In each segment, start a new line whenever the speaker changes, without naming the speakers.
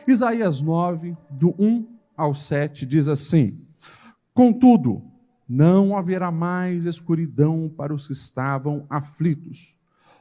Isaías 9, do 1 ao 7, diz assim: contudo, não haverá mais escuridão para os que estavam aflitos.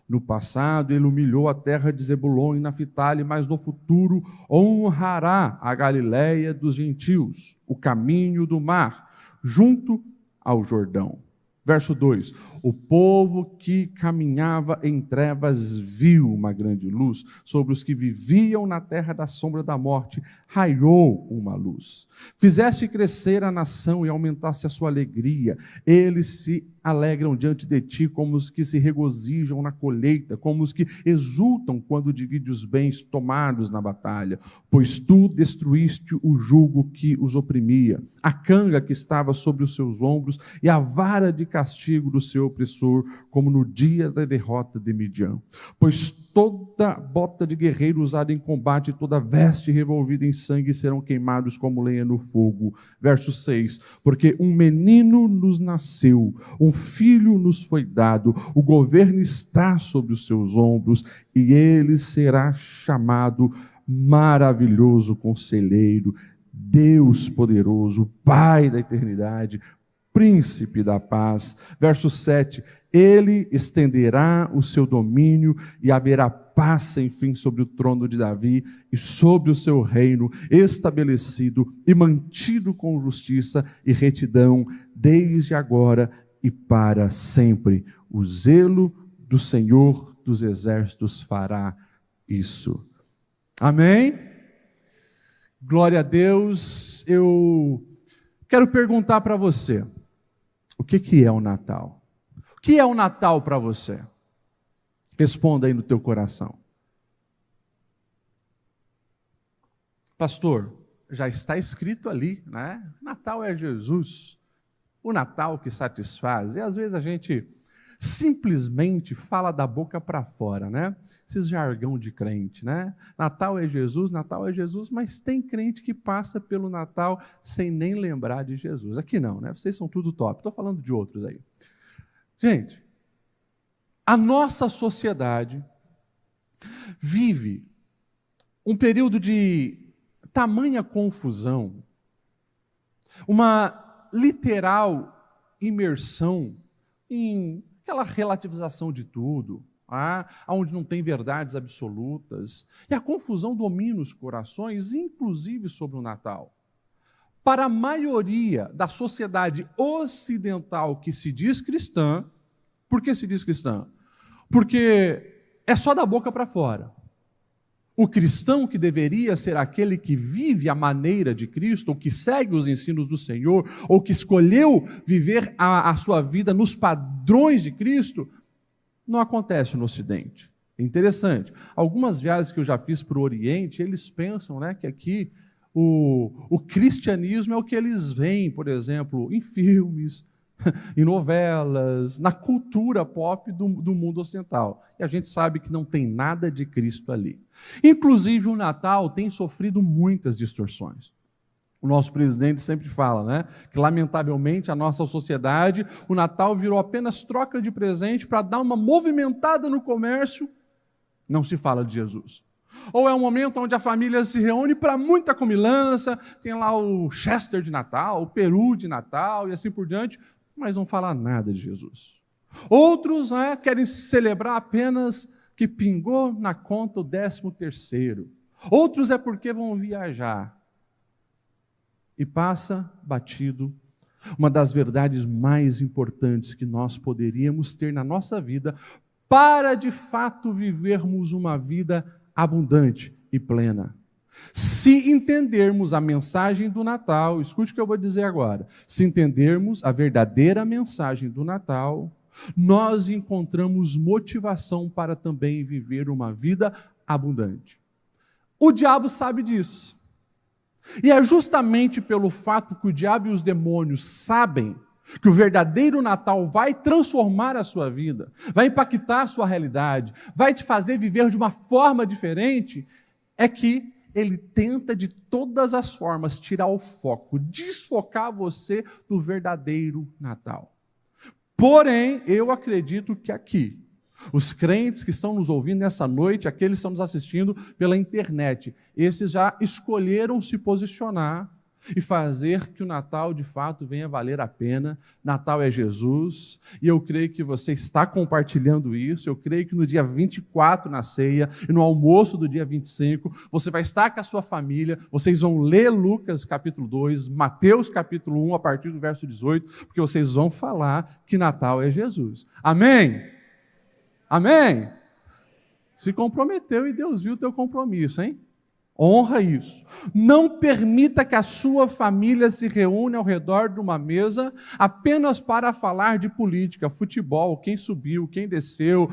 No passado, ele humilhou a terra de Zebulon e Naphtali, mas no futuro honrará a Galiléia dos gentios, o caminho do mar, junto ao Jordão. Verso 2: o povo que caminhava em trevas viu uma grande luz, sobre os que viviam na terra da sombra da morte, raiou uma luz. Fizeste crescer a nação e aumentaste a sua alegria, eles se alegram diante de ti como os que se regozijam na colheita, como os que exultam quando divide os bens tomados na batalha, pois tu destruíste o jugo que os oprimia, a canga que estava sobre os seus ombros e a vara de castigo do seu opressor, como no dia da derrota de Midian. Pois toda bota de guerreiro usada em combate, toda veste revolvida em sangue serão queimados como lenha no fogo. Verso 6: porque um menino nos nasceu, um filho nos foi dado, o governo está sobre os seus ombros, e ele será chamado Maravilhoso Conselheiro, Deus Poderoso, Pai da Eternidade, Príncipe da Paz. Verso 7: ele estenderá o seu domínio e haverá paz sem fim sobre o trono de Davi e sobre o seu reino, estabelecido e mantido com justiça e retidão, desde agora e para sempre. O zelo do Senhor dos Exércitos fará isso. Amém? Glória a Deus. Eu quero perguntar para você, o que é o Natal? O que é o Natal para você? Responda aí no teu coração. Pastor, já está escrito ali, né? Natal é Jesus. O Natal que satisfaz. E às vezes a gente simplesmente fala da boca para fora, né? Esses jargão de crente, né? Natal é Jesus, mas tem crente que passa pelo Natal sem nem lembrar de Jesus. Aqui não, né? Vocês são tudo top. Estou falando de outros aí. Gente, a nossa sociedade vive um período de tamanha confusão, uma literal imersão em aquela relativização de tudo, onde não tem verdades absolutas, e a confusão domina os corações, inclusive sobre o Natal. Para a maioria da sociedade ocidental que se diz cristã, por que se diz cristã? Porque é só da boca para fora. O cristão, que deveria ser aquele que vive a maneira de Cristo, ou que segue os ensinos do Senhor, ou que escolheu viver a sua vida nos padrões de Cristo, não acontece no Ocidente. É interessante. Algumas viagens que eu já fiz para o Oriente, eles pensam, né, que aqui o cristianismo é o que eles veem, por exemplo, em filmes, em novelas, na cultura pop do mundo ocidental. E a gente sabe que não tem nada de Cristo ali. Inclusive, o Natal tem sofrido muitas distorções. O nosso presidente sempre fala, né, que lamentavelmente a nossa sociedade, o Natal virou apenas troca de presente para dar uma movimentada no comércio. Não se fala de Jesus. Ou é um momento onde a família se reúne para muita comilança, tem lá o Chester de Natal, o Peru de Natal e assim por diante, mas não fala nada de Jesus. Outros querem celebrar apenas que pingou na conta o 13º. Outros é porque vão viajar. E passa batido uma das verdades mais importantes que nós poderíamos ter na nossa vida para, de fato, vivermos uma vida abundante e plena. Se entendermos a mensagem do Natal, escute o que eu vou dizer agora, se entendermos a verdadeira mensagem do Natal, nós encontramos motivação para também viver uma vida abundante. O diabo sabe disso. E é justamente pelo fato que o diabo e os demônios sabem que o verdadeiro Natal vai transformar a sua vida, vai impactar a sua realidade, vai te fazer viver de uma forma diferente, é que ele tenta de todas as formas tirar o foco, desfocar você do verdadeiro Natal. Porém, eu acredito que aqui, Os crentes que estão nos ouvindo nessa noite, aqueles que estão nos assistindo pela internet, esses já escolheram se posicionar e fazer que o Natal, de fato, venha valer a pena. Natal é Jesus, e eu creio que você está compartilhando isso. Eu creio que no dia 24, na ceia, e no almoço do dia 25, você vai estar com a sua família, vocês vão ler Lucas capítulo 2, Mateus capítulo 1, a partir do verso 18, porque vocês vão falar que Natal é Jesus. Amém? Amém? Se comprometeu e Deus viu o teu compromisso, hein? Honra isso. Não permita que a sua família se reúna ao redor de uma mesa apenas para falar de política, futebol, quem subiu, quem desceu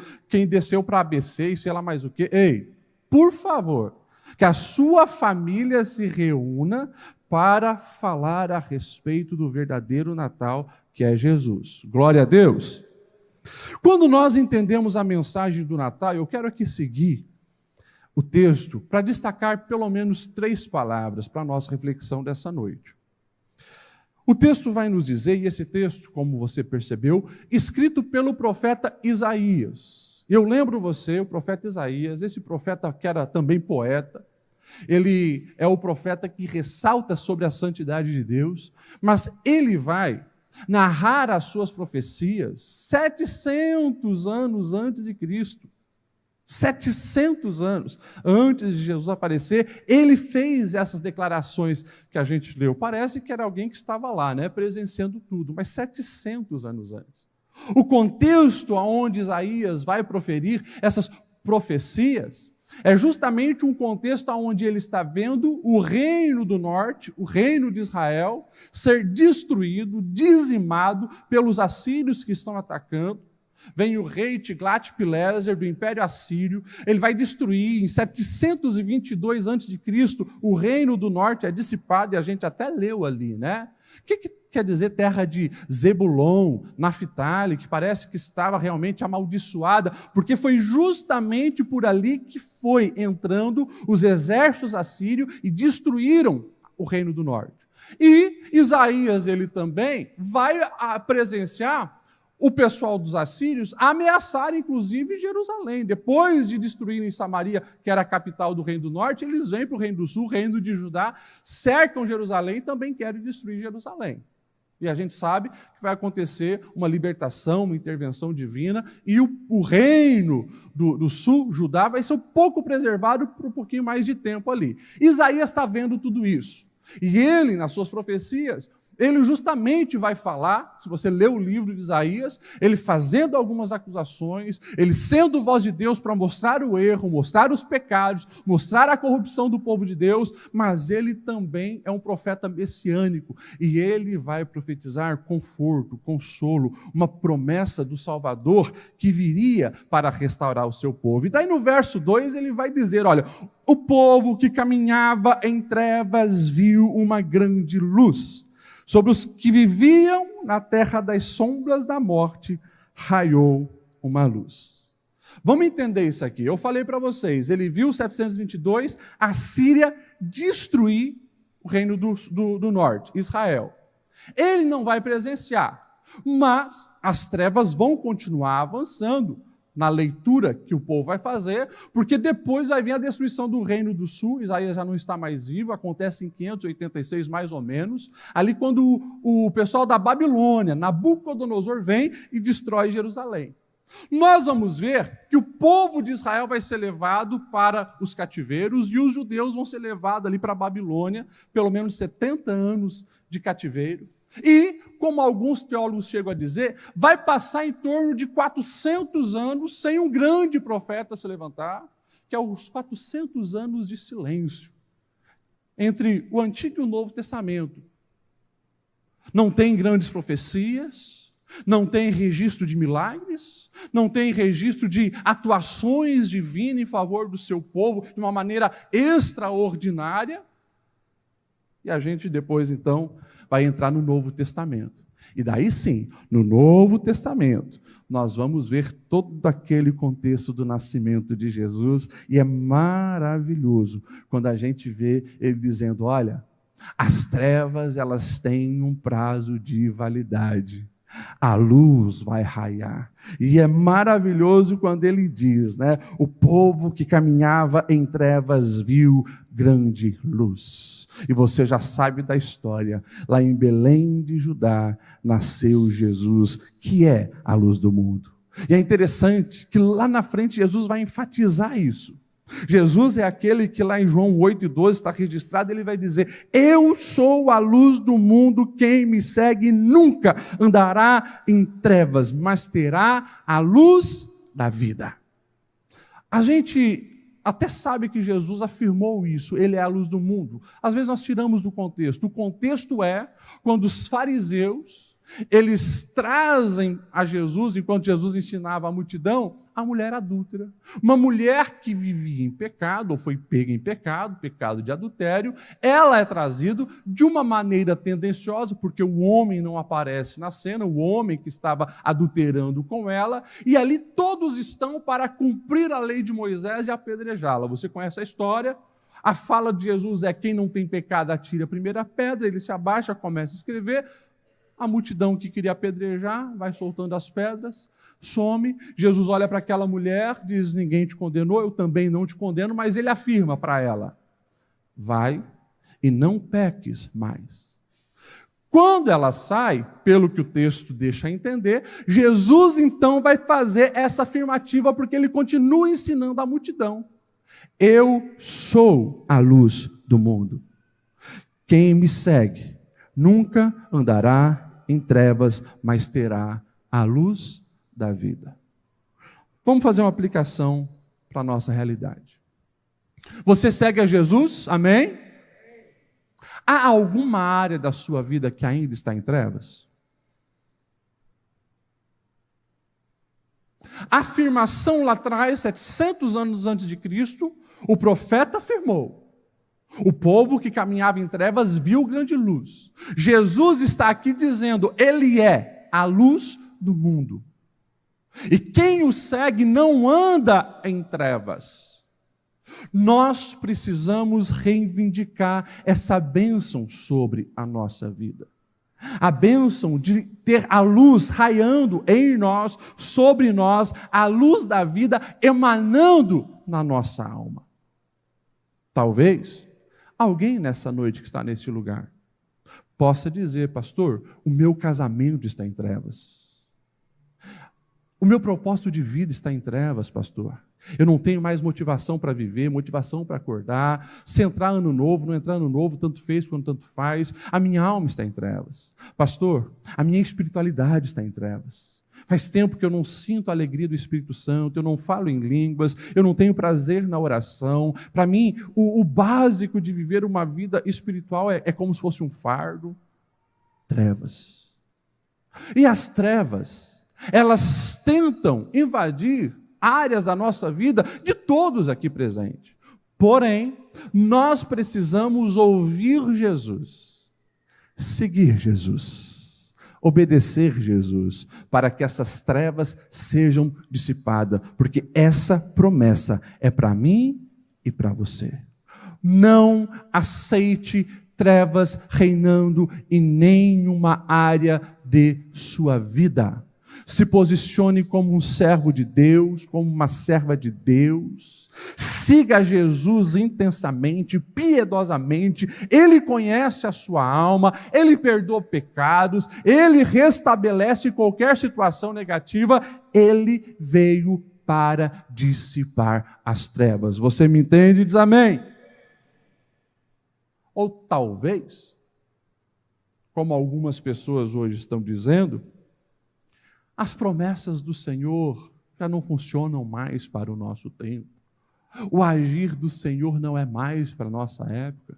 para ABC e sei lá mais o quê. Ei, por favor, que a sua família se reúna para falar a respeito do verdadeiro Natal, que é Jesus. Glória a Deus. Quando nós entendemos a mensagem do Natal, eu quero aqui seguir o texto para destacar pelo menos 3 palavras para a nossa reflexão dessa noite. O texto vai nos dizer, e esse texto, como você percebeu, escrito pelo profeta Isaías. Eu lembro você, o profeta Isaías, esse profeta que era também poeta, ele é o profeta que ressalta sobre a santidade de Deus, mas ele vai narrar as suas profecias 700 anos antes de Cristo. 700 anos antes de Jesus aparecer, ele fez essas declarações que a gente leu. Parece que era alguém que estava lá, né, presenciando tudo, mas 700 anos antes. O contexto onde Isaías vai proferir essas profecias é justamente um contexto onde ele está vendo o reino do norte, o reino de Israel, ser destruído, dizimado pelos assírios que estão atacando. Vem o rei Tiglat-Pileser do Império Assírio, ele vai destruir em 722 a.C., o reino do norte é dissipado, e a gente até leu ali, né? O que quer dizer terra de Zebulon, Naftali, que parece que estava realmente amaldiçoada, porque foi justamente por ali que foi entrando os exércitos assírios e destruíram o reino do norte. E Isaías, ele também vai presenciar o pessoal dos assírios ameaçar, inclusive, Jerusalém. Depois de destruírem Samaria, que era a capital do reino do norte, eles vêm para o reino do sul, reino de Judá, cercam Jerusalém e também querem destruir Jerusalém. E a gente sabe que vai acontecer uma libertação, uma intervenção divina, e o reino do sul, Judá, vai ser um pouco preservado por um pouquinho mais de tempo ali. Isaías está vendo tudo isso. E ele, nas suas profecias, ele justamente vai falar, se você ler o livro de Isaías, ele fazendo algumas acusações, ele sendo voz de Deus para mostrar o erro, mostrar os pecados, mostrar a corrupção do povo de Deus, mas ele também é um profeta messiânico, e ele vai profetizar conforto, consolo, uma promessa do Salvador que viria para restaurar o seu povo. E daí no verso 2 ele vai dizer, olha, o povo que caminhava em trevas viu uma grande luz. Sobre os que viviam na terra das sombras da morte, raiou uma luz. Vamos entender isso aqui. Eu falei para vocês, ele viu 722, a Síria destruir o reino do norte, Israel. Ele não vai presenciar, mas as trevas vão continuar avançando na leitura que o povo vai fazer, porque depois vai vir a destruição do reino do sul. Isaías já não está mais vivo, acontece em 586 mais ou menos, ali quando o pessoal da Babilônia, Nabucodonosor, vem e destrói Jerusalém. Nós vamos ver que o povo de Israel vai ser levado para os cativeiros e os judeus vão ser levados ali para a Babilônia, pelo menos 70 anos de cativeiro. E, como alguns teólogos chegam a dizer, vai passar em torno de 400 anos sem um grande profeta se levantar, que é os 400 anos de silêncio entre o Antigo e o Novo Testamento. Não tem grandes profecias, não tem registro de milagres, não tem registro de atuações divinas em favor do seu povo de uma maneira extraordinária. E a gente depois, então, vai entrar no Novo Testamento. E daí sim, no Novo Testamento, nós vamos ver todo aquele contexto do nascimento de Jesus, e é maravilhoso quando a gente vê ele dizendo, olha, as trevas, elas têm um prazo de validade. A luz vai raiar. E é maravilhoso quando ele diz, né? O povo que caminhava em trevas viu grande luz. E você já sabe da história. Lá em Belém de Judá nasceu Jesus, que é a luz do mundo. E é interessante que lá na frente Jesus vai enfatizar isso. Jesus é aquele que lá em João 8:12 está registrado, ele vai dizer: eu sou a luz do mundo, quem me segue nunca andará em trevas, mas terá a luz da vida. A gente até sabe que Jesus afirmou isso, ele é a luz do mundo. Às vezes nós tiramos do contexto. O contexto é quando os fariseus, eles trazem a Jesus, enquanto Jesus ensinava a multidão, a mulher adúltera. Uma mulher que vivia em pecado, ou foi pega em pecado, pecado de adultério, ela é trazida de uma maneira tendenciosa, porque o homem não aparece na cena, o homem que estava adulterando com ela, e ali todos estão para cumprir a lei de Moisés e apedrejá-la. Você conhece a história? A fala de Jesus é: quem não tem pecado atire a primeira pedra. Ele se abaixa, começa a escrever. A multidão que queria apedrejar vai soltando as pedras, some. Jesus olha para aquela mulher, diz: ninguém te condenou, eu também não te condeno, mas ele afirma para ela: vai e não peques mais. Quando ela sai, pelo que o texto deixa entender, Jesus então vai fazer essa afirmativa, porque ele continua ensinando a multidão: eu sou a luz do mundo. Quem me segue nunca andará em trevas, mas terá a luz da vida. Vamos fazer uma aplicação para a nossa realidade. Você segue a Jesus? Amém? Há alguma área da sua vida que ainda está em trevas? A afirmação lá atrás, 700 anos antes de Cristo, o profeta afirmou: o povo que caminhava em trevas viu grande luz. Jesus está aqui dizendo: ele é a luz do mundo. E quem o segue não anda em trevas. Nós precisamos reivindicar essa bênção sobre a nossa vida. A bênção de ter a luz raiando em nós, sobre nós, a luz da vida emanando na nossa alma. Talvez alguém nessa noite que está nesse lugar possa dizer: pastor, o meu casamento está em trevas. O meu propósito de vida está em trevas, pastor. Eu não tenho mais motivação para viver, motivação para acordar. Se entrar ano novo, não entrar ano novo, tanto fez quanto tanto faz. A minha alma está em trevas. Pastor, a minha espiritualidade está em trevas. Faz tempo que eu não sinto a alegria do Espírito Santo, eu não falo em línguas, eu não tenho prazer na oração. Para mim, o básico de viver uma vida espiritual é como se fosse um fardo. Trevas. E as trevas, elas tentam invadir áreas da nossa vida, de todos aqui presentes. Porém, nós precisamos ouvir Jesus, seguir Jesus, obedecer Jesus, para que essas trevas sejam dissipadas, porque essa promessa é para mim e para você. Não aceite trevas reinando em nenhuma área de sua vida. Se posicione como um servo de Deus, como uma serva de Deus. Siga Jesus intensamente, piedosamente. Ele conhece a sua alma, Ele perdoa pecados, Ele restabelece qualquer situação negativa. Ele veio para dissipar as trevas. Você me entende? Diz amém. Ou talvez, como algumas pessoas hoje estão dizendo, as promessas do Senhor já não funcionam mais para o nosso tempo. O agir do Senhor não é mais para a nossa época.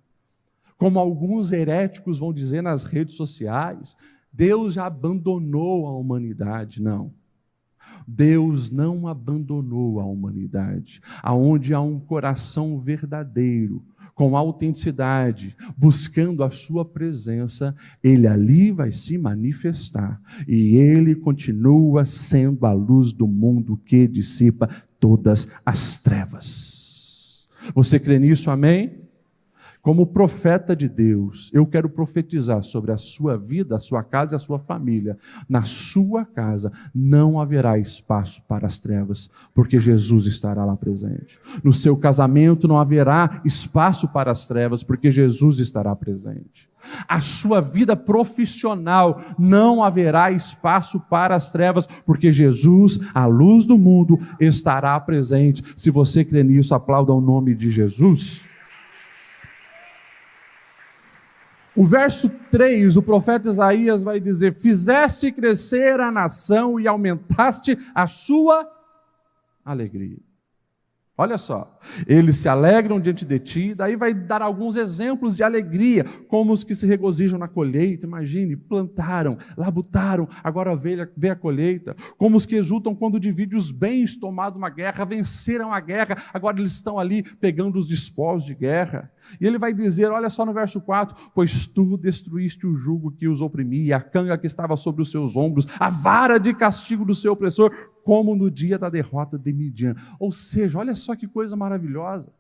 Como alguns heréticos vão dizer nas redes sociais, Deus já abandonou a humanidade. Não. Deus não abandonou a humanidade. Aonde há um coração verdadeiro, com autenticidade, buscando a sua presença, Ele ali vai se manifestar. E Ele continua sendo a luz do mundo que dissipa todas as trevas. Você crê nisso, amém? Como profeta de Deus, eu quero profetizar sobre a sua vida, a sua casa e a sua família. Na sua casa não haverá espaço para as trevas, porque Jesus estará lá presente. No seu casamento não haverá espaço para as trevas, porque Jesus estará presente. A sua vida profissional não haverá espaço para as trevas, porque Jesus, a luz do mundo, estará presente. Se você crê nisso, aplauda o nome de Jesus. O verso 3, o profeta Isaías vai dizer: fizeste crescer a nação e aumentaste a sua alegria. Olha só, eles se alegram diante de ti, daí vai dar alguns exemplos de alegria, como os que se regozijam na colheita. Imagine, plantaram, labutaram, agora vê a colheita. Como os que exultam quando dividem os bens tomados uma guerra, venceram a guerra, agora eles estão ali pegando os despojos de guerra. E ele vai dizer, olha só no verso 4, pois tu destruíste o jugo que os oprimia, a canga que estava sobre os seus ombros, a vara de castigo do seu opressor, como no dia da derrota de Midian. Ou seja, olha só que coisa maravilhosa.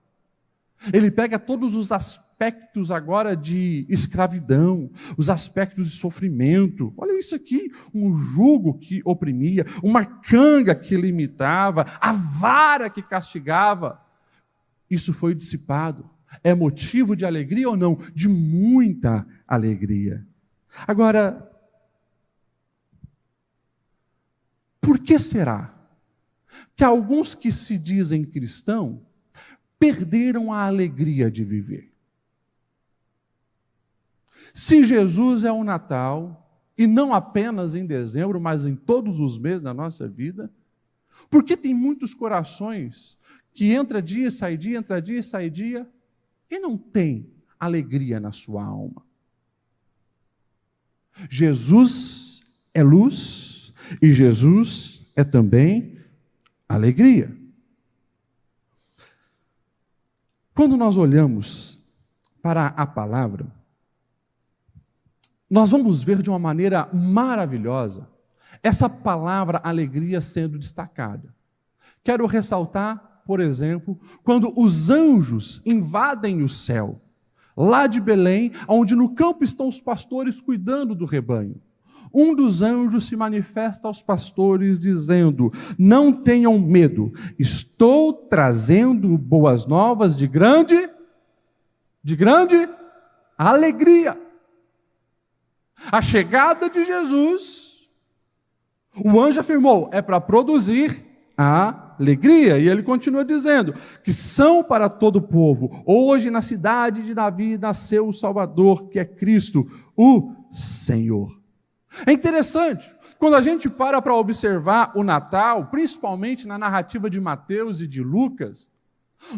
Ele pega todos os aspectos agora de escravidão, os aspectos de sofrimento. Olha isso aqui, um jugo que oprimia, uma canga que limitava, a vara que castigava. Isso foi dissipado. É motivo de alegria ou não? De muita alegria. Agora, por que será que alguns que se dizem cristãos perderam a alegria de viver? Se Jesus é o Natal, e não apenas em dezembro, mas em todos os meses da nossa vida, por que tem muitos corações que entra dia, sai dia, e não tem alegria na sua alma? Jesus é luz e Jesus é também alegria. Quando nós olhamos para a palavra, nós vamos ver de uma maneira maravilhosa essa palavra alegria sendo destacada. Quero ressaltar, por exemplo, quando os anjos invadem o céu, lá de Belém, onde no campo estão os pastores cuidando do rebanho. Um dos anjos se manifesta aos pastores dizendo: não tenham medo, estou trazendo boas novas de grande alegria. A chegada de Jesus, o anjo afirmou, é para produzir a alegria. E ele continua dizendo que são para todo o povo. Hoje na cidade de Davi nasceu o Salvador, que é Cristo, o Senhor. É interessante, quando a gente para observar o Natal, principalmente na narrativa de Mateus e de Lucas,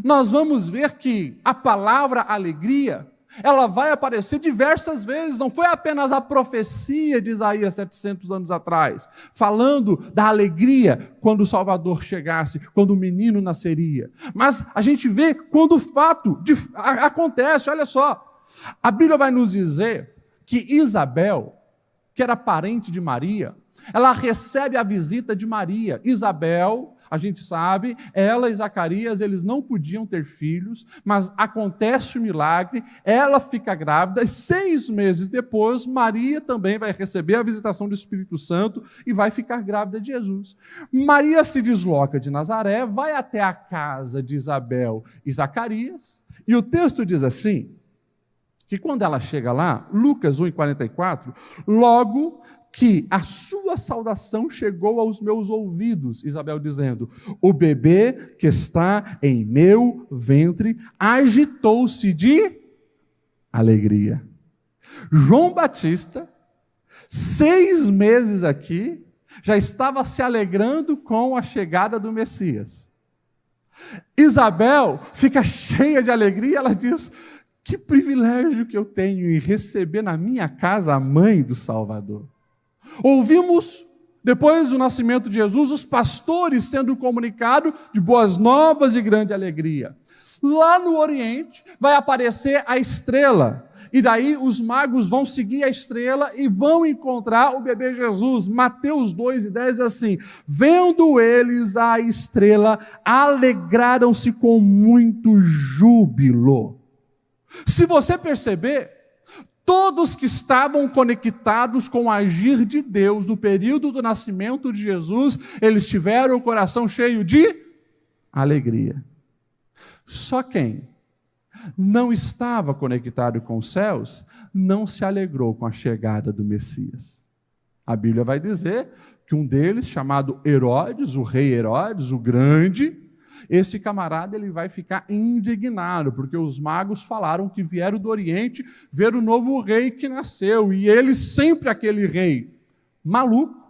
nós vamos ver que a palavra alegria, ela vai aparecer diversas vezes. Não foi apenas a profecia de Isaías 700 anos atrás, falando da alegria quando o Salvador chegasse, quando o menino nasceria. Mas a gente vê quando o fato acontece. Olha só, a Bíblia vai nos dizer que Isabel, que era parente de Maria, ela recebe a visita de Maria. Isabel, a gente sabe, ela e Zacarias, eles não podiam ter filhos, mas acontece o milagre, ela fica grávida, e 6 meses depois, Maria também vai receber a visitação do Espírito Santo e vai ficar grávida de Jesus. Maria se desloca de Nazaré, vai até a casa de Isabel e Zacarias, e o texto diz assim, que quando ela chega lá, Lucas 1,44, logo que a sua saudação chegou aos meus ouvidos, Isabel dizendo, o bebê que está em meu ventre agitou-se de alegria. João Batista, 6 meses aqui, já estava se alegrando com a chegada do Messias. Isabel fica cheia de alegria, ela diz: que privilégio que eu tenho em receber na minha casa a mãe do Salvador. Ouvimos, depois do nascimento de Jesus, os pastores sendo comunicados de boas novas de grande alegria. Lá no Oriente vai aparecer a estrela, e daí os magos vão seguir a estrela e vão encontrar o bebê Jesus. Mateus 2,10 diz assim, vendo eles a estrela, alegraram-se com muito júbilo. Se você perceber, todos que estavam conectados com o agir de Deus no período do nascimento de Jesus, eles tiveram o coração cheio de alegria. Só quem não estava conectado com os céus não se alegrou com a chegada do Messias. A Bíblia vai dizer que um deles, chamado Herodes, o rei Herodes, o grande, esse camarada ele vai ficar indignado, porque os magos falaram que vieram do Oriente ver o novo rei que nasceu, e ele sempre aquele rei maluco.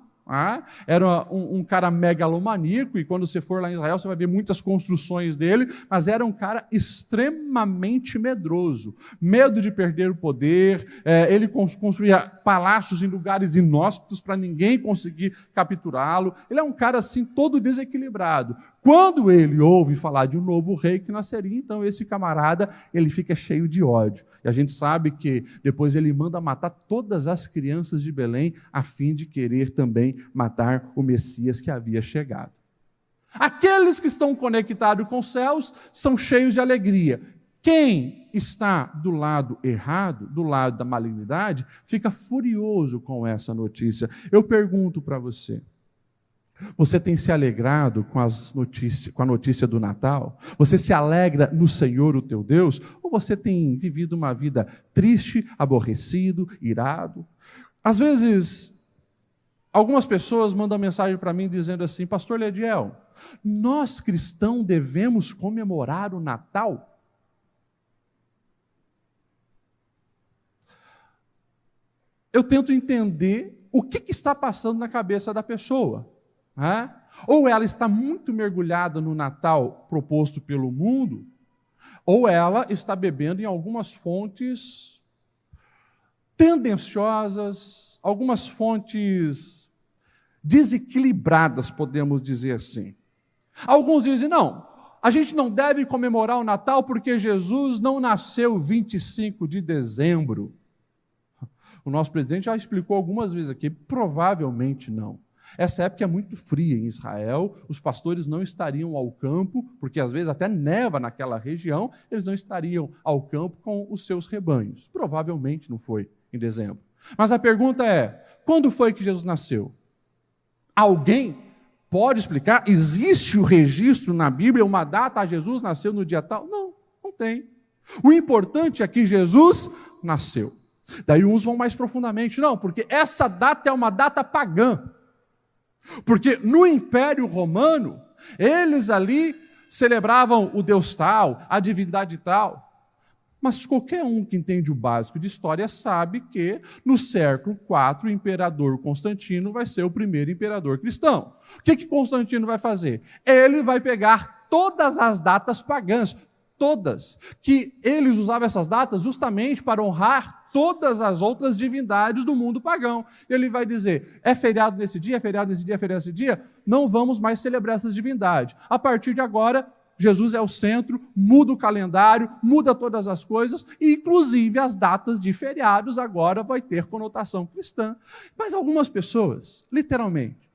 Era um cara megalomaníaco, e quando você for lá em Israel, você vai ver muitas construções dele, mas era um cara extremamente medroso, medo de perder o poder, ele construía palácios em lugares inóspitos para ninguém conseguir capturá-lo, ele é um cara assim todo desequilibrado. Quando ele ouve falar de um novo rei que nasceria, então esse camarada, ele fica cheio de ódio, e a gente sabe que depois ele manda matar todas as crianças de Belém, a fim de querer também matar o Messias que havia chegado. Aqueles que estão conectados com os céus são cheios de alegria. Quem está do lado errado, do lado da malignidade, fica furioso com essa notícia. Eu pergunto para você, você tem se alegrado com a notícia do Natal? Você se alegra no Senhor, o teu Deus? Ou você tem vivido uma vida triste, aborrecido, irado? Às vezes, algumas pessoas mandam mensagem para mim dizendo assim: Pastor Lediel, nós cristãos devemos comemorar o Natal? Eu tento entender o que está passando na cabeça da pessoa. Ou ela está muito mergulhada no Natal proposto pelo mundo, ou ela está bebendo em algumas fontes tendenciosas, algumas fontes desequilibradas, podemos dizer assim. Alguns dizem, não, a gente não deve comemorar o Natal porque Jesus não nasceu 25 de dezembro. O nosso presidente já explicou algumas vezes aqui, provavelmente não. Essa época é muito fria em Israel, os pastores não estariam ao campo, porque às vezes até neva naquela região, eles não estariam ao campo com os seus rebanhos. Provavelmente não foi em dezembro. Mas a pergunta é, quando foi que Jesus nasceu? Alguém pode explicar? Existe o registro na Bíblia, uma data, Jesus nasceu no dia tal? Não, não tem. O importante é que Jesus nasceu. Daí uns vão mais profundamente, não, porque essa data é uma data pagã. Porque no Império Romano, eles ali celebravam o Deus tal, a divindade tal. Mas qualquer um que entende o básico de história sabe que no século IV o imperador Constantino vai ser o primeiro imperador cristão. O que Constantino vai fazer? Ele vai pegar todas as datas pagãs, todas, que eles usavam essas datas justamente para honrar todas as outras divindades do mundo pagão. Ele vai dizer, é feriado nesse dia, é feriado nesse dia, é feriado nesse dia, não vamos mais celebrar essas divindades. A partir de agora, Jesus é o centro, muda o calendário, muda todas as coisas, e inclusive as datas de feriados agora vai ter conotação cristã. Mas algumas pessoas, literalmente,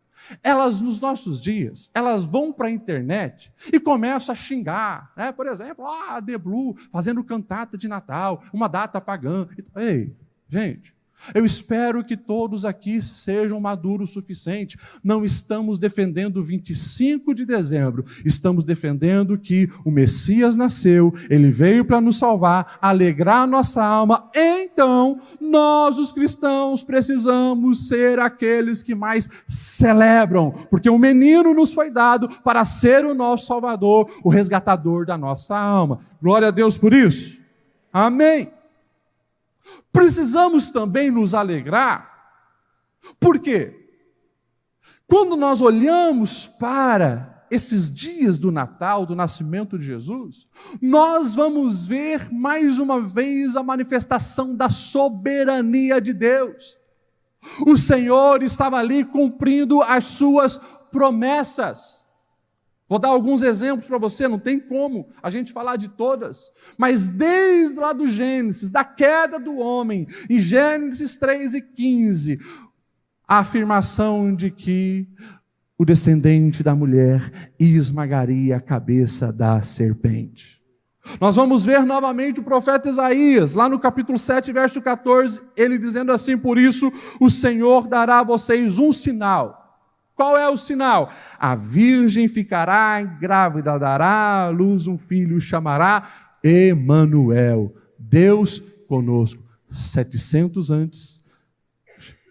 elas, nos nossos dias, elas vão para a internet e começam a xingar, né? Por exemplo, The Blue, fazendo cantata de Natal, uma data pagã. Ei, gente, eu espero que todos aqui sejam maduros o suficiente. Não estamos defendendo o 25 de dezembro, estamos defendendo que o Messias nasceu, ele veio para nos salvar, alegrar a nossa alma. Então, nós, os cristãos, precisamos ser aqueles que mais celebram, porque o menino nos foi dado para ser o nosso Salvador, o resgatador da nossa alma. Glória a Deus por isso. Amém. Precisamos também nos alegrar, porque quando nós olhamos para esses dias do Natal, do nascimento de Jesus, nós vamos ver mais uma vez a manifestação da soberania de Deus. O Senhor estava ali cumprindo as suas promessas. Vou dar alguns exemplos para você, não tem como a gente falar de todas, mas desde lá do Gênesis, da queda do homem, em Gênesis 3:15, a afirmação de que o descendente da mulher esmagaria a cabeça da serpente. Nós vamos ver novamente o profeta Isaías, lá no capítulo 7, verso 14, ele dizendo assim: por isso o Senhor dará a vocês um sinal. Qual é o sinal? A virgem ficará grávida, dará à luz um filho, chamará Emanuel, Deus conosco. 700 antes,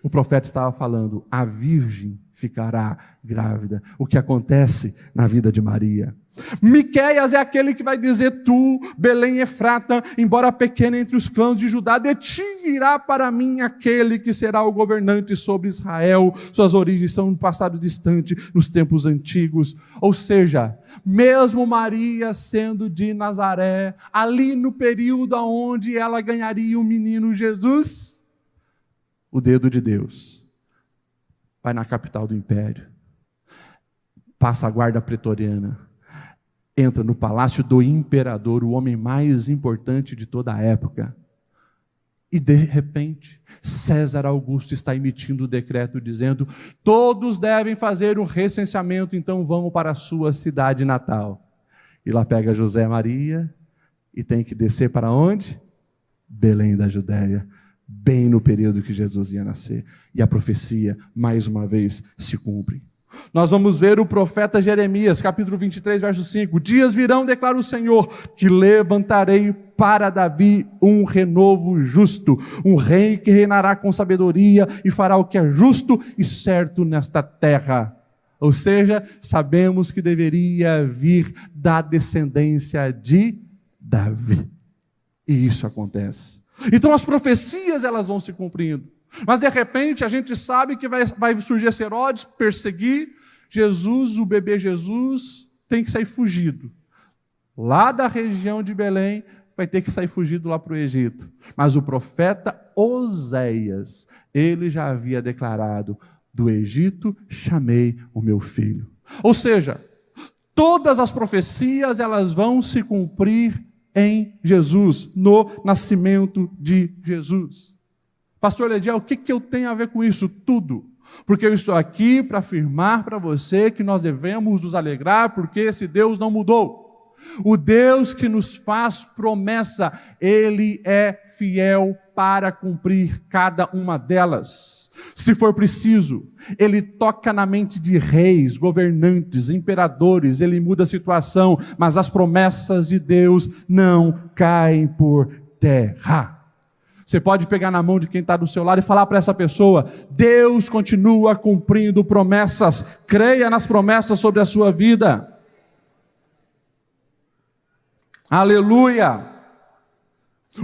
o profeta estava falando, a virgem ficará grávida. O que acontece na vida de Maria? Miqueias é aquele que vai dizer: tu, Belém Efrata, embora pequena entre os clãs de Judá, de ti virá para mim aquele que será o governante sobre Israel. Suas origens são no passado distante, nos tempos antigos. Ou seja, mesmo Maria sendo de Nazaré, ali no período onde ela ganharia o menino Jesus, o dedo de Deus vai na capital do império, passa a guarda pretoriana, entra no palácio do imperador, o homem mais importante de toda a época. E de repente, César Augusto está emitindo o decreto dizendo: todos devem fazer um recenseamento, então vão para a sua cidade natal. E lá pega José e Maria e tem que descer para onde? Belém da Judéia, bem no período que Jesus ia nascer. E a profecia, mais uma vez, se cumpre. Nós vamos ver o profeta Jeremias, capítulo 23, verso 5. Dias virão, declara o Senhor, que levantarei para Davi um renovo justo, um rei que reinará com sabedoria e fará o que é justo e certo nesta terra. Ou seja, sabemos que deveria vir da descendência de Davi. E isso acontece. Então as profecias, elas vão se cumprindo. Mas de repente a gente sabe que vai surgir esse Herodes, perseguir Jesus, o bebê Jesus tem que sair fugido. Lá da região de Belém, vai ter que sair fugido lá para o Egito. Mas o profeta Oséias, ele já havia declarado: do Egito chamei o meu filho. Ou seja, todas as profecias, elas vão se cumprir em Jesus, no nascimento de Jesus. Pastor Lediel, o que eu tenho a ver com isso? Tudo. Porque eu estou aqui para afirmar para você que nós devemos nos alegrar, porque esse Deus não mudou. O Deus que nos faz promessa, Ele é fiel para cumprir cada uma delas. Se for preciso, Ele toca na mente de reis, governantes, imperadores, Ele muda a situação, mas as promessas de Deus não caem por terra. Você pode pegar na mão de quem está do seu lado e falar para essa pessoa: Deus continua cumprindo promessas, creia nas promessas sobre a sua vida. Aleluia!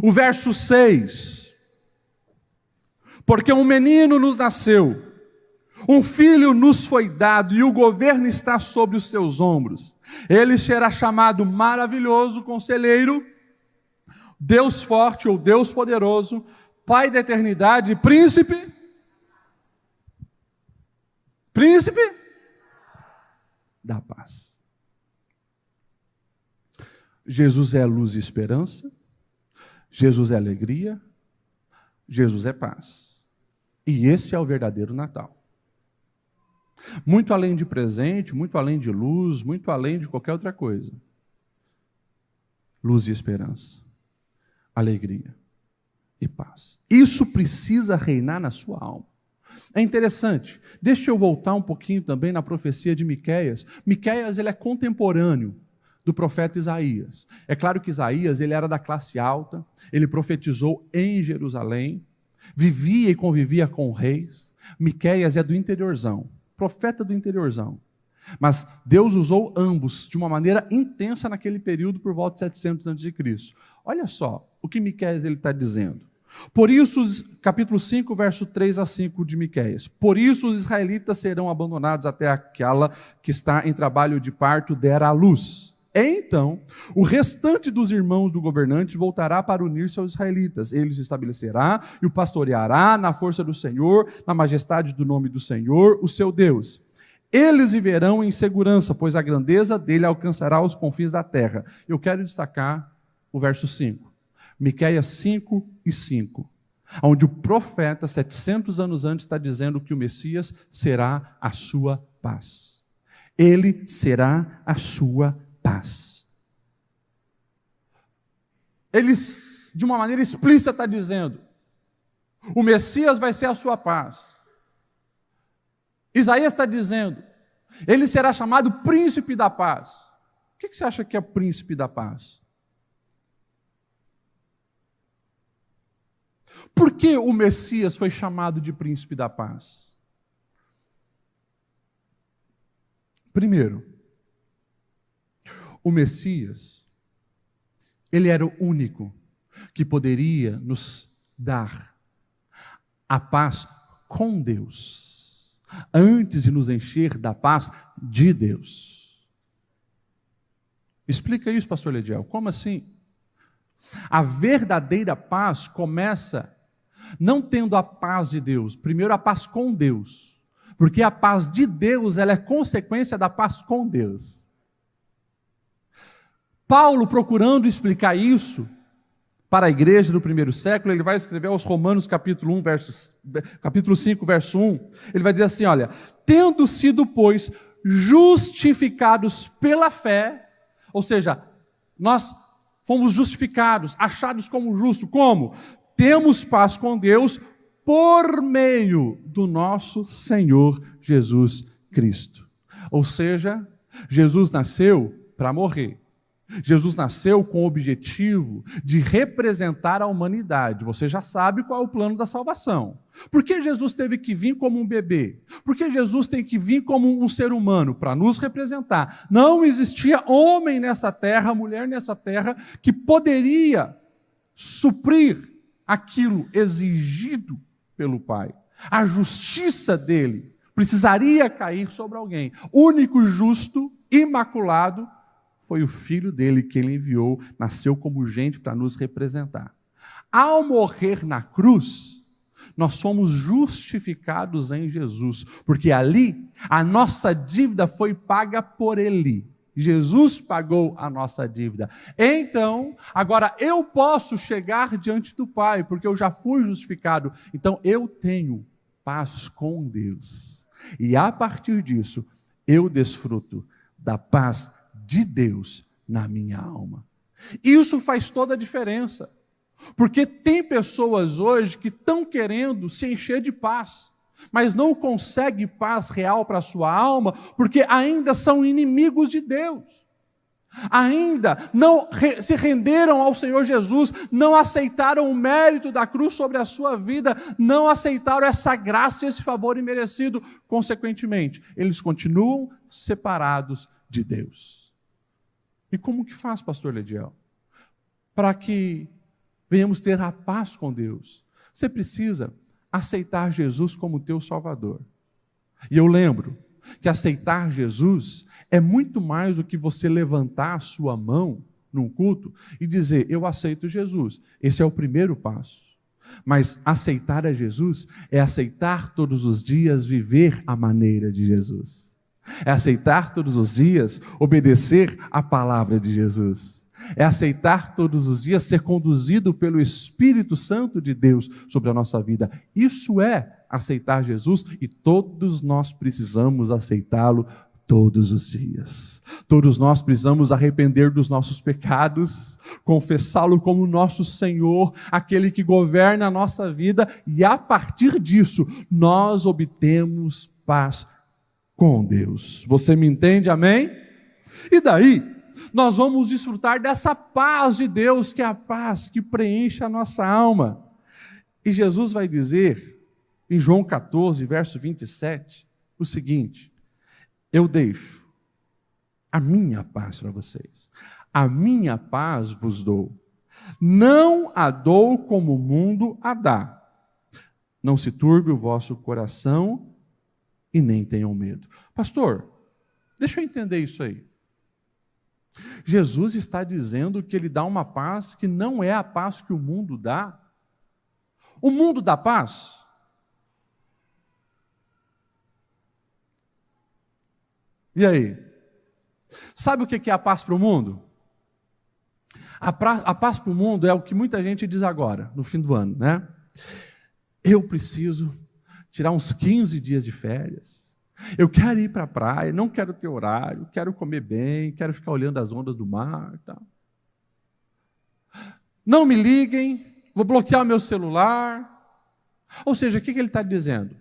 O verso 6: porque um menino nos nasceu, um filho nos foi dado, e o governo está sobre os seus ombros. Ele será chamado Maravilhoso Conselheiro, Deus Forte ou Deus Poderoso, Pai da Eternidade, Príncipe da Paz. Jesus é luz e esperança, Jesus é alegria, Jesus é paz. E esse é o verdadeiro Natal. Muito além de presente, muito além de luz, muito além de qualquer outra coisa. Luz e esperança, alegria e paz. Isso precisa reinar na sua alma. É interessante, deixa eu voltar um pouquinho também na profecia de Miqueias. Miqueias, ele é contemporâneo do profeta Isaías. É claro que Isaías, ele era da classe alta, ele profetizou em Jerusalém, vivia e convivia com reis. Miqueias é do interiorzão, profeta do interiorzão. Mas Deus usou ambos de uma maneira intensa naquele período por volta de 700 a.C. Olha só o que Miqueias está dizendo. Por isso, capítulo 5, verso 3 a 5 de Miqueias. Por isso os israelitas serão abandonados até aquela que está em trabalho de parto der à luz. Então, o restante dos irmãos do governante voltará para unir-se aos israelitas. Ele os estabelecerá e o pastoreará na força do Senhor, na majestade do nome do Senhor, o seu Deus. Eles viverão em segurança, pois a grandeza dele alcançará os confins da terra. Eu quero destacar o verso 5. Miqueias 5 e 5. Onde o profeta, 700 anos antes, está dizendo que o Messias será a sua paz. Ele será a sua paz. ele, de uma maneira explícita, está dizendo: o Messias vai ser a sua paz. Isaías está dizendo: ele será chamado príncipe da paz. O que você acha que é o príncipe da paz? Por que o Messias foi chamado de príncipe da paz? Primeiro, o Messias, ele era o único que poderia nos dar a paz com Deus, antes de nos encher da paz de Deus. Explica isso, pastor Lediel. Como assim? A verdadeira paz começa não tendo a paz de Deus, primeiro a paz com Deus, porque a paz de Deus, ela é consequência da paz com Deus. Paulo, procurando explicar isso para a igreja do primeiro século, ele vai escrever aos Romanos capítulo 5, verso 1, ele vai dizer assim, olha: tendo sido, pois, justificados pela fé, ou seja, nós fomos justificados, achados como justos, como? Temos paz com Deus por meio do nosso Senhor Jesus Cristo. Ou seja, Jesus nasceu para morrer. Jesus nasceu com o objetivo de representar a humanidade. Você já sabe qual é o plano da salvação. Por que Jesus teve que vir como um bebê? Por que Jesus tem que vir como um ser humano? Para nos representar. Não existia homem nessa terra, mulher nessa terra, que poderia suprir aquilo exigido pelo Pai. A justiça dele precisaria cair sobre alguém. Único justo, imaculado, foi o Filho dele que ele enviou, nasceu como gente para nos representar. Ao morrer na cruz, nós somos justificados em Jesus, porque ali a nossa dívida foi paga por ele. Jesus pagou a nossa dívida. Então, agora eu posso chegar diante do Pai, porque eu já fui justificado. Então, eu tenho paz com Deus. E a partir disso, eu desfruto da paz de Deus na minha alma. Isso faz toda a diferença, porque tem pessoas hoje que estão querendo se encher de paz, mas não conseguem paz real para a sua alma, porque ainda são inimigos de Deus. Ainda não se renderam ao Senhor Jesus, não aceitaram o mérito da cruz sobre a sua vida, não aceitaram essa graça e esse favor imerecido. Consequentemente, eles continuam separados de Deus. E como que faz, pastor Lediel? Para que venhamos ter a paz com Deus, você precisa aceitar Jesus como teu Salvador. E eu lembro que aceitar Jesus é muito mais do que você levantar a sua mão num culto e dizer: eu aceito Jesus. Esse é o primeiro passo. Mas aceitar a Jesus é aceitar todos os dias viver a maneira de Jesus. É aceitar todos os dias obedecer a palavra de Jesus. É aceitar todos os dias ser conduzido pelo Espírito Santo de Deus sobre a nossa vida. Isso é aceitar Jesus, e todos nós precisamos aceitá-lo todos os dias. Todos nós precisamos arrepender dos nossos pecados, confessá-lo como nosso Senhor, aquele que governa a nossa vida, e a partir disso nós obtemos paz com Deus. Você me entende, amém? E daí, nós vamos desfrutar dessa paz de Deus, que é a paz que preenche a nossa alma. E Jesus vai dizer, em João 14, verso 27, o seguinte: eu deixo a minha paz para vocês. A minha paz vos dou. Não a dou como o mundo a dá. Não se turbe o vosso coração e nem tenham medo. Pastor, deixa eu entender isso aí. Jesus está dizendo que ele dá uma paz que não é a paz que o mundo dá. O mundo dá paz? E aí? Sabe o que é a paz para o mundo? A paz para o mundo é o que muita gente diz agora, no fim do ano, né? Eu preciso tirar uns 15 dias de férias. Eu quero ir para a praia, não quero ter horário, quero comer bem, quero ficar olhando as ondas do mar. Tá? não me liguem, vou bloquear meu celular. Ou seja, o que ele está dizendo?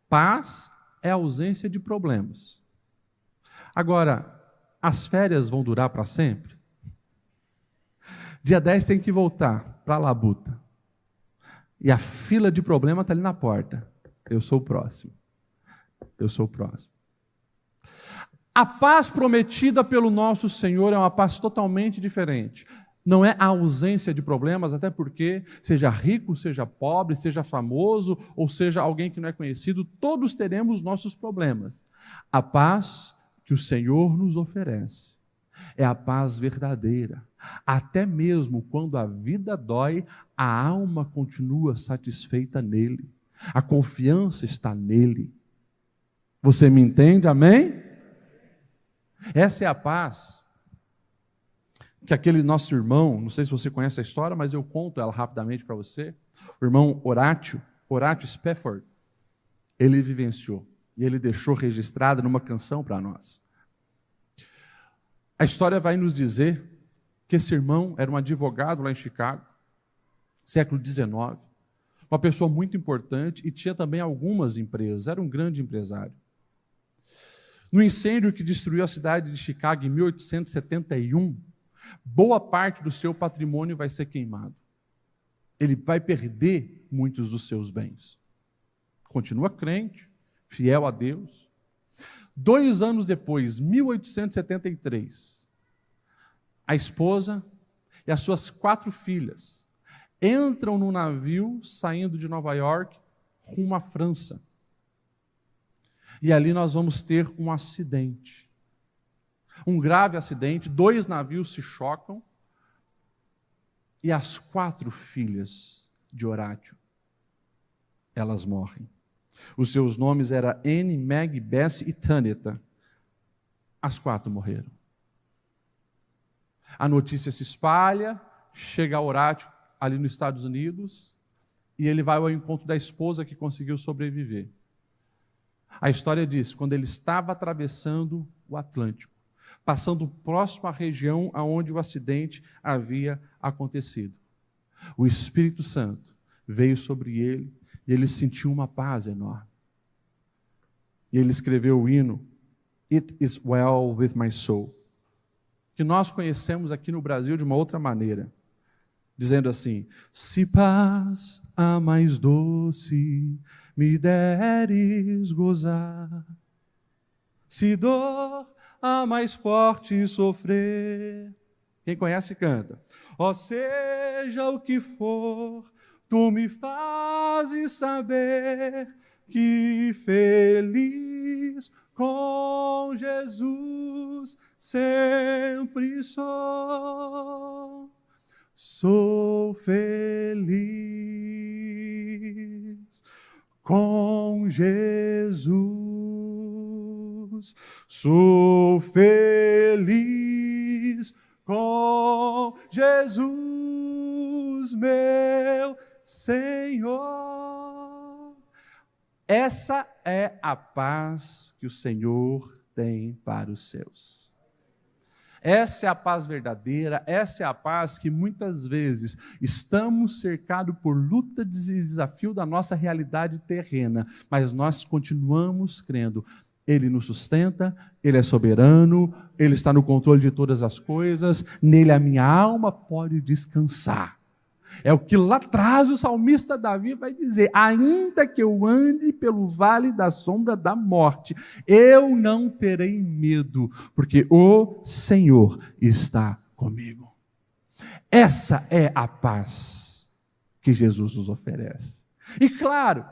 Paz é ausência de problemas. Agora, as férias vão durar para sempre? Dia 10 tem que voltar para a labuta. E a fila de problema está ali na porta. Eu sou o próximo. Eu sou o próximo. A paz prometida pelo nosso Senhor é uma paz totalmente diferente. Não é a ausência de problemas, até porque, seja rico, seja pobre, seja famoso, ou seja alguém que não é conhecido, todos teremos nossos problemas. A paz que o Senhor nos oferece é a paz verdadeira. Até mesmo quando a vida dói, a alma continua satisfeita nele. A confiança está nele. Você me entende? Amém? Essa é a paz que aquele nosso irmão, não sei se você conhece a história, mas eu conto ela rapidamente para você. O irmão Horatio Spafford, ele vivenciou e ele deixou registrada numa canção para nós. A história vai nos dizer que esse irmão era um advogado lá em Chicago, século XIX, uma pessoa muito importante e tinha também algumas empresas, era um grande empresário. No incêndio que destruiu a cidade de Chicago em 1871, boa parte do seu patrimônio vai ser queimado. Ele vai perder muitos dos seus bens. Continua crente, fiel a Deus. 2 anos depois, 1873, a esposa e as suas 4 filhas entram no navio saindo de Nova York rumo à França. E ali nós vamos ter um acidente. Um grave acidente, 2 navios se chocam e as 4 filhas de Horatio, elas morrem. Os seus nomes eram Anne, Meg, Bessie e Taneta. As 4 morreram. A notícia se espalha, chega a Horatio ali nos Estados Unidos e ele vai ao encontro da esposa que conseguiu sobreviver. A história diz, quando ele estava atravessando o Atlântico, passando próximo à região onde o acidente havia acontecido, o Espírito Santo veio sobre ele e ele sentiu uma paz enorme. E ele escreveu o hino It is well with my soul, que nós conhecemos aqui no Brasil de uma outra maneira, dizendo assim: se paz a mais doce me deres gozar, se dor a mais forte sofrer. Quem conhece canta. Ó, seja o que for, tu me fazes saber que feliz com Jesus sempre sou. Sou feliz com Jesus. Sou feliz com Jesus, meu Senhor. Essa é a paz que o Senhor tem para os seus. Essa é a paz verdadeira, essa é a paz que muitas vezes estamos cercados por luta e desafio da nossa realidade terrena, mas nós continuamos crendo. Ele nos sustenta, Ele é soberano, Ele está no controle de todas as coisas, nele a minha alma pode descansar. É o que lá atrás o salmista Davi vai dizer: ainda que eu ande pelo vale da sombra da morte, eu não terei medo, porque o Senhor está comigo. Essa é a paz que Jesus nos oferece. E claro,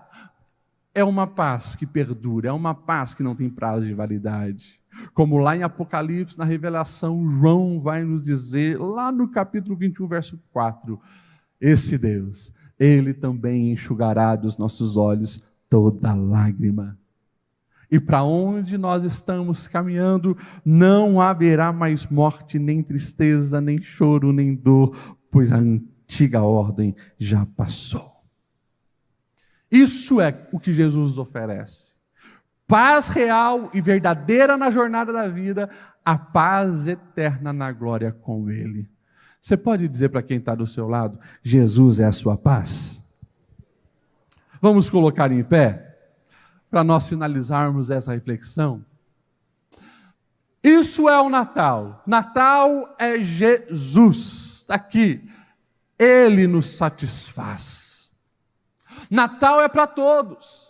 é uma paz que perdura, é uma paz que não tem prazo de validade. Como lá em Apocalipse, na Revelação, João vai nos dizer, lá no capítulo 21, verso 4, esse Deus, Ele também enxugará dos nossos olhos toda lágrima. E para onde nós estamos caminhando, não haverá mais morte, nem tristeza, nem choro, nem dor, pois a antiga ordem já passou. Isso é o que Jesus nos oferece. Paz real e verdadeira na jornada da vida, a paz eterna na glória com Ele. Você pode dizer para quem está do seu lado: Jesus é a sua paz? Vamos colocar em pé, para nós finalizarmos essa reflexão. Isso é o Natal. Natal é Jesus. Está aqui. Ele nos satisfaz. Natal é para todos.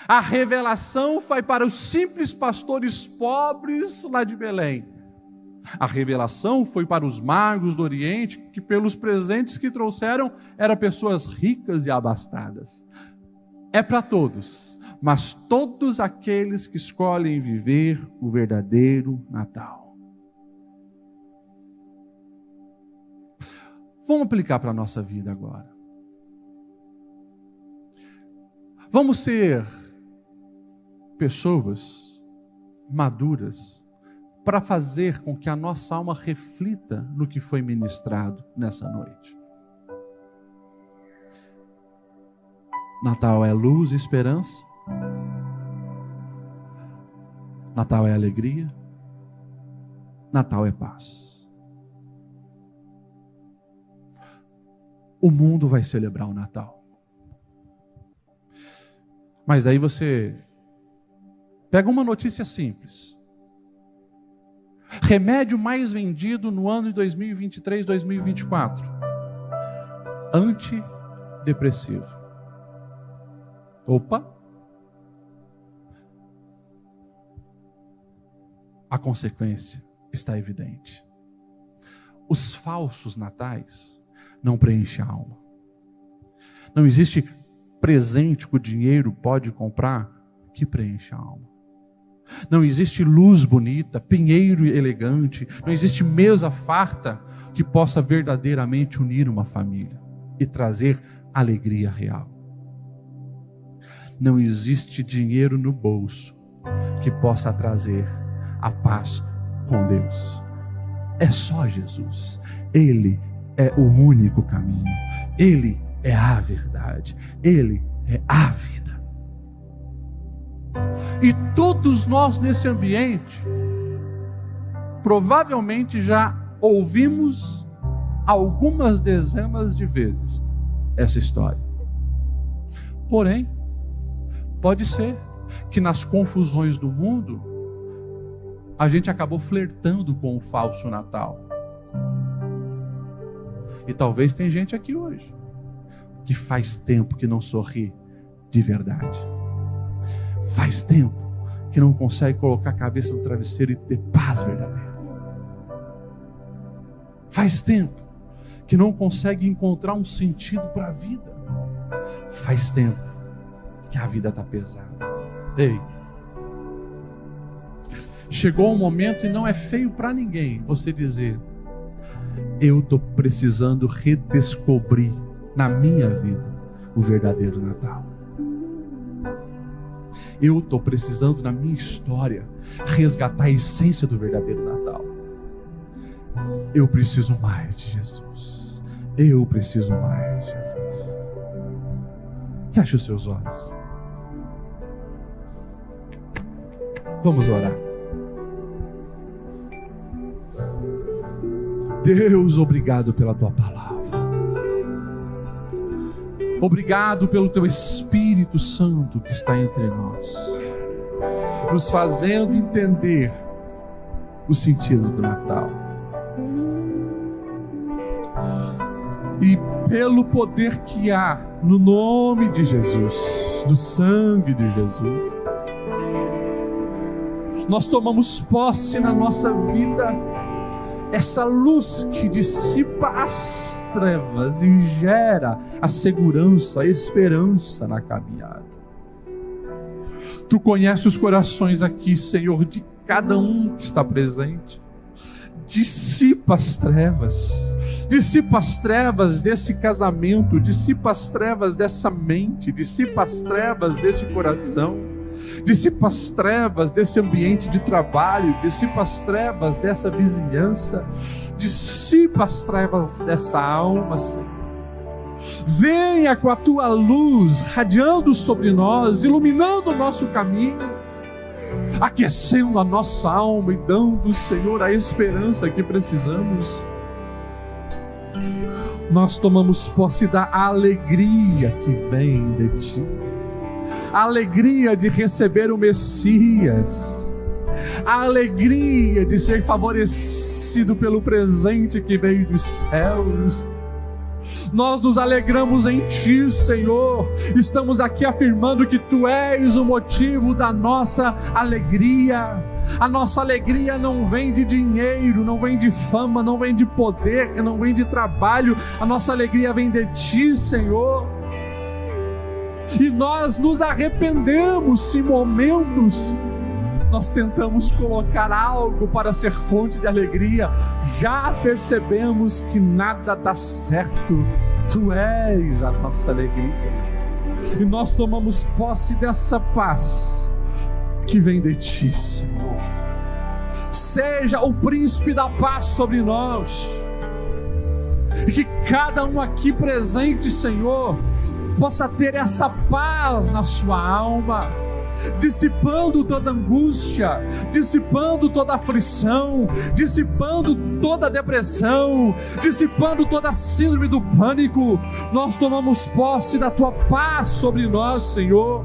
A revelação foi para os simples pastores pobres lá de Belém. A revelação foi para os magos do Oriente, que pelos presentes que trouxeram, eram pessoas ricas e abastadas. É para todos, mas todos aqueles que escolhem viver o verdadeiro Natal. Vamos aplicar para a nossa vida agora. Vamos ser pessoas maduras para fazer com que a nossa alma reflita no que foi ministrado nessa noite. Natal é luz e esperança. Natal é alegria. Natal é paz. O mundo vai celebrar o Natal. Mas aí você pega uma notícia simples. Remédio mais vendido no ano de 2023, 2024. Antidepressivo. Opa! A consequência está evidente. Os falsos natais não preenchem a alma. Não existe presente que o dinheiro pode comprar que preencha a alma. Não existe luz bonita, pinheiro elegante, não existe mesa farta que possa verdadeiramente unir uma família e trazer alegria real. Não existe dinheiro no bolso que possa trazer a paz com Deus. É só Jesus. Ele é o único caminho. Ele é a verdade. Ele é a vida. E todos nós nesse ambiente, provavelmente já ouvimos algumas dezenas de vezes essa história. Porém, pode ser que nas confusões do mundo, a gente acabou flertando com o falso Natal. E talvez tem gente aqui hoje que faz tempo que não sorri de verdade. Faz tempo que não consegue colocar a cabeça no travesseiro e ter paz verdadeira. Faz tempo que não consegue encontrar um sentido para a vida. Faz tempo que a vida está pesada. Ei, chegou um momento e não é feio para ninguém você dizer: eu estou precisando redescobrir na minha vida o verdadeiro Natal. Eu estou precisando na minha história resgatar a essência do verdadeiro Natal. Eu preciso mais de Jesus. Eu preciso mais de Jesus. Feche os seus olhos. Vamos orar. Deus, obrigado pela tua palavra. Obrigado pelo teu Espírito Santo que está entre nós, nos fazendo entender o sentido do Natal. E pelo poder que há no nome de Jesus, no sangue de Jesus, nós tomamos posse na nossa vida essa luz que dissipa as trevas e gera a segurança, a esperança na caminhada. Tu conheces os corações aqui, Senhor, de cada um que está presente. Dissipa as trevas desse casamento, dissipa as trevas dessa mente, dissipa as trevas desse coração, dissipa as trevas desse ambiente de trabalho, dissipa as trevas dessa vizinhança, dissipa as trevas dessa alma, Senhor. Venha com a tua luz radiando sobre nós, iluminando o nosso caminho, aquecendo a nossa alma e dando, Senhor, a esperança que precisamos. nós tomamos posse da alegria que vem de Ti. A alegria de receber o Messias, a alegria de ser favorecido pelo presente que veio dos céus. Nós nos alegramos em Ti, Senhor. Estamos aqui afirmando que Tu és o motivo da nossa alegria. A nossa alegria não vem de dinheiro, não vem de fama, não vem de poder, não vem de trabalho. A nossa alegria vem de Ti, Senhor. E nós nos arrependemos se em momentos nós tentamos colocar algo para ser fonte de alegria. Já percebemos que nada dá certo. Tu és a nossa alegria. E nós tomamos posse dessa paz que vem de Ti, Senhor. Seja o príncipe da paz sobre nós. E que cada um aqui presente, Senhor, possa ter essa paz na sua alma, dissipando toda angústia, dissipando toda aflição, dissipando toda depressão, dissipando toda síndrome do pânico. Nós tomamos posse da Tua paz sobre nós, Senhor.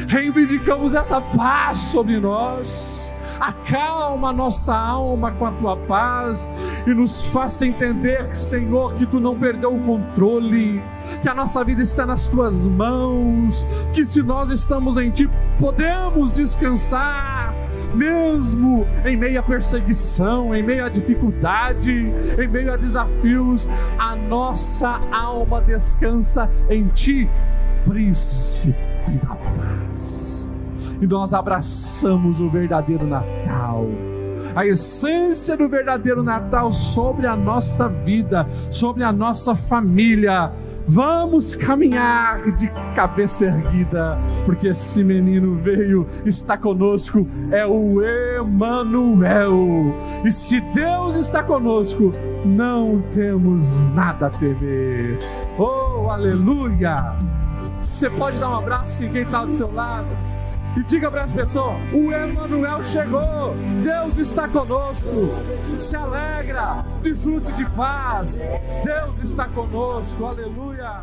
Reivindicamos essa paz sobre nós. Acalma a nossa alma com a Tua paz e nos faça entender, Senhor, que Tu não perdeu o controle, que a nossa vida está nas Tuas mãos, que se nós estamos em Ti, podemos descansar, mesmo em meio à perseguição, em meio à dificuldade, em meio a desafios. A nossa alma descansa em Ti, Príncipe da Paz. E nós abraçamos o verdadeiro Natal, a essência do verdadeiro Natal sobre a nossa vida, sobre a nossa família. Vamos caminhar de cabeça erguida, porque esse menino veio, está conosco, é o Emanuel. E se Deus está conosco, não temos nada a temer. Oh, aleluia! Você pode dar um abraço em quem está do seu lado e diga para as pessoas: o Emanuel chegou, Deus está conosco. Se alegra, desfrute de paz, Deus está conosco, aleluia.